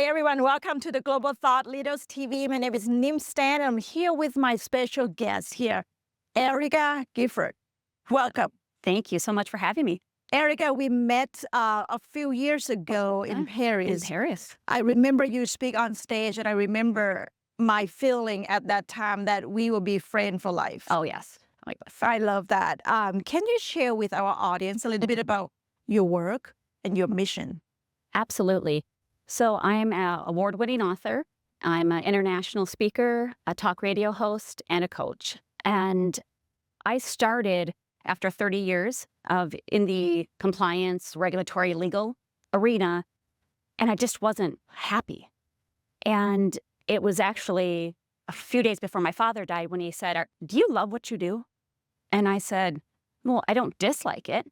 everyone. Welcome to the Global Thought Leaders TV. My name is Nim Stant. I'm here with my special guest here, Erica Gifford. Welcome. Thank you so much for having me. Erica, we met a few years ago in Paris. In Paris. I remember you speak on stage, and I remember my feeling at that time that we will be friends for life. Oh, yes. Oh, yes. I love that. Can you share with our audience a little bit about your work and your mission? Absolutely. So I'm an award-winning author. I'm an international speaker, a talk radio host, and a coach. And I started after 30 years in the compliance, regulatory, legal arena, and I just wasn't happy. And it was actually a few days before my father died when he said, "Do you love what you do?" And I said, "Well, I don't dislike it."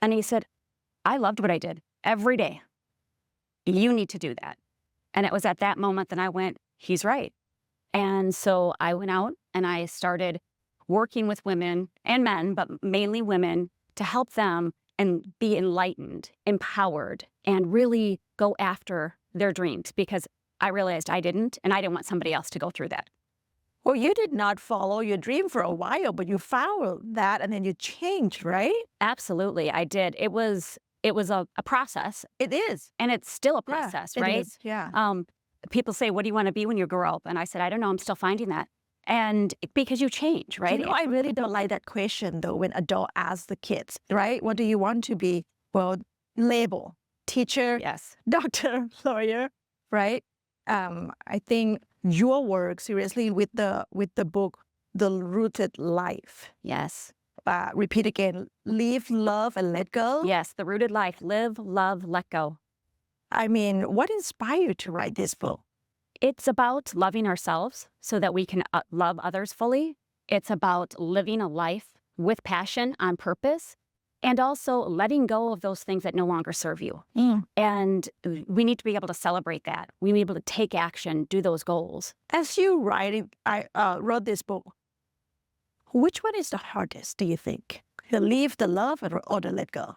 And he said, "I loved what I did every day. You need to do that." And it was at that moment that I went, he's right. And so I went out and I started working with women and men, but mainly women, to help them and be enlightened, empowered, and really go after their dreams, because I realized I didn't, and I didn't want somebody else to go through that. Well, you did not follow your dream for a while, but you followed that and then you changed, right? Absolutely, I did. It was a process. It is. And it's still a process, it right? is, yeah. People say, "What do you want to be when you grow up?" And I said, "I don't know. I'm still finding that." And because you change, right? You know, I really don't like that question, though, when adult asks the kids, right? What do you want to be? Well, label, teacher, Yes. doctor, lawyer, right? I think your work, seriously, with the book, The Rooted Life. Yes. Repeat again, live, love, and let go. Yes, The Rooted Life. Live, love, let go. I mean, what inspired you to write this book? It's about loving ourselves so that we can love others fully. It's about living a life with passion, on purpose, and also letting go of those things that no longer serve you. And we need to be able to celebrate that. We need to be able to take action, do those goals. As you wrote this book, which one is the hardest, do you think? The leave, the love, or the let go?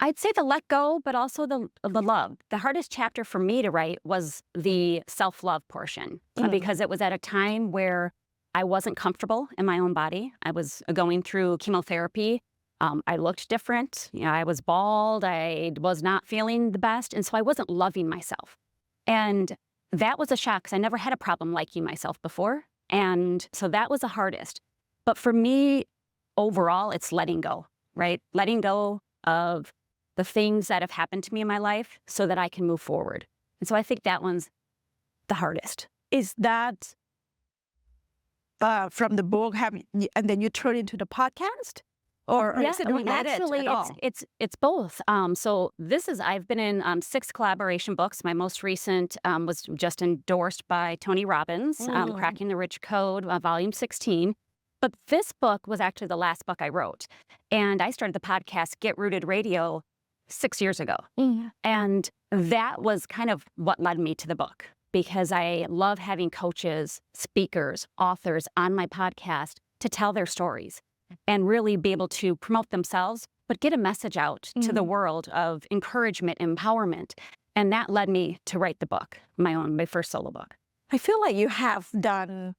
I'd say the let go, but also the love. The hardest chapter for me to write was the self-love portion, because it was at a time where I wasn't comfortable in my own body. I was going through chemotherapy. I looked different. You know, I was bald. I was not feeling the best. And so I wasn't loving myself. And that was a shock, because I never had a problem liking myself before. And so that was the hardest. But for me, overall, it's letting go, right? Letting go of the things that have happened to me in my life so that I can move forward. And so I think that one's the hardest. Is that from the book, and then you turn into the podcast? Or Yeah, is it related actually, at all? it's both. So I've been in 6 collaboration books. My most recent was just endorsed by Tony Robbins, Cracking the Rich Code, volume 16. But this book was actually the last book I wrote. And I started the podcast Get Rooted Radio 6 years ago. And that was kind of what led me to the book, because I love having coaches, speakers, authors on my podcast to tell their stories and really be able to promote themselves, but get a message out to the world of encouragement, empowerment. And that led me to write the book, my first solo book. I feel like you have done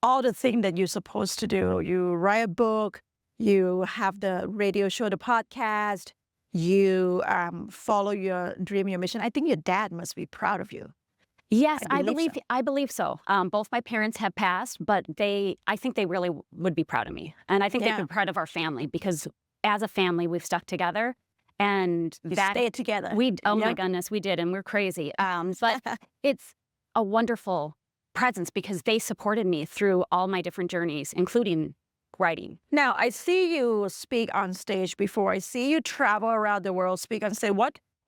all the things that you're supposed to do. You write a book, you have the radio show, the podcast, you follow your dream, your mission. I think your dad must be proud of you. Yes, I believe so. I believe so. Both my parents have passed, but I think they really would be proud of me. And I think they'd be proud of our family, because as a family, we've stuck together. And You stayed together. My goodness, we did, and we're crazy. But it's a wonderful presence, because they supported me through all my different journeys, including writing. Now, I see you speak on stage before. I see you travel around the world, speak on stage.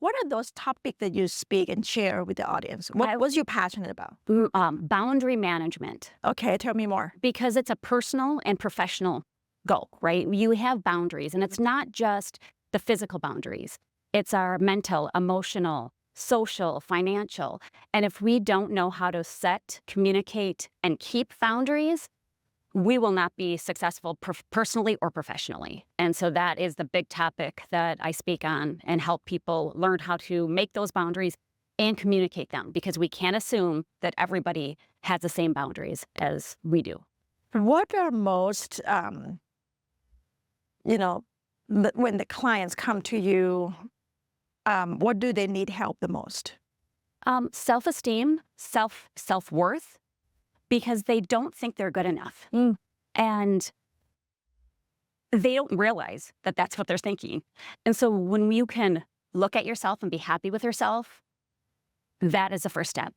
What are those topics that you speak and share with the audience? What was you passionate about? Boundary management. Okay, tell me more. Because it's a personal and professional goal, right? You have boundaries, and it's not just the physical boundaries. It's our mental, emotional, social, financial. And if we don't know how to set, communicate, and keep boundaries, we will not be successful personally or professionally. And so that is the big topic that I speak on and help people learn how to make those boundaries and communicate them, because we can't assume that everybody has the same boundaries as we do. What are most, when the clients come to you, what do they need help the most? Self-esteem, self-worth, because they don't think they're good enough. And they don't realize that that's what they're thinking. And so when you can look at yourself and be happy with yourself, that is the first step.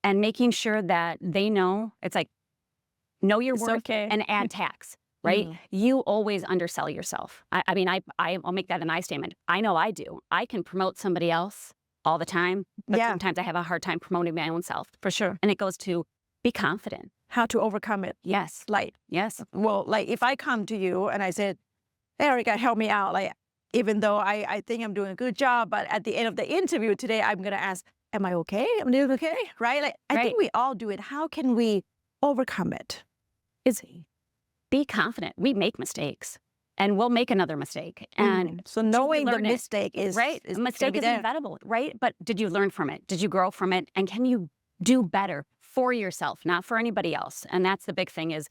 And making sure that they know, it's like, know your It's worth okay. and add tax, right? You always undersell yourself. I'll make that an I statement. I know I do. I can promote somebody else all the time, but Yeah. sometimes I have a hard time promoting my own self. For sure. And it goes to be confident. How to overcome it. Yes. Yes. Well, like if I come to you and I said, Erica, help me out. Like, even though I think I'm doing a good job, but at the end of the interview today, I'm going to ask, am I okay? Am I doing okay? Right? Like, I think we all do it. How can we overcome it? Be confident. We make mistakes, and we'll make another mistake. And so knowing the learn it, mistake is right. is A mistake gonna be is there. inevitable, right? But did you learn from it? Did you grow from it? And can you do better for yourself, not for anybody else? And that's the big thing: is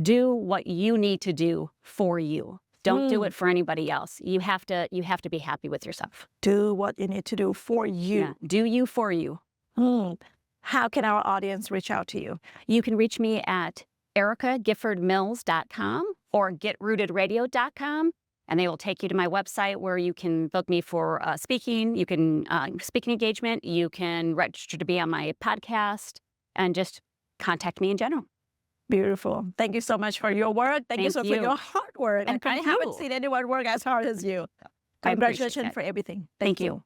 do what you need to do for you. Don't do it for anybody else. You have to be happy with yourself. Do what you need to do for you. Yeah. Do you for you. How can our audience reach out to you? You can reach me at ericagiffordmills.com or getrootedradio.com, and they will take you to my website where you can book me for speaking. You can speaking engagement. You can register to be on my podcast, and just contact me in general. Beautiful. Thank you so much for your work. Thank you so much for your hard work. And I haven't seen anyone work as hard as you. Congratulations for everything. Thank you.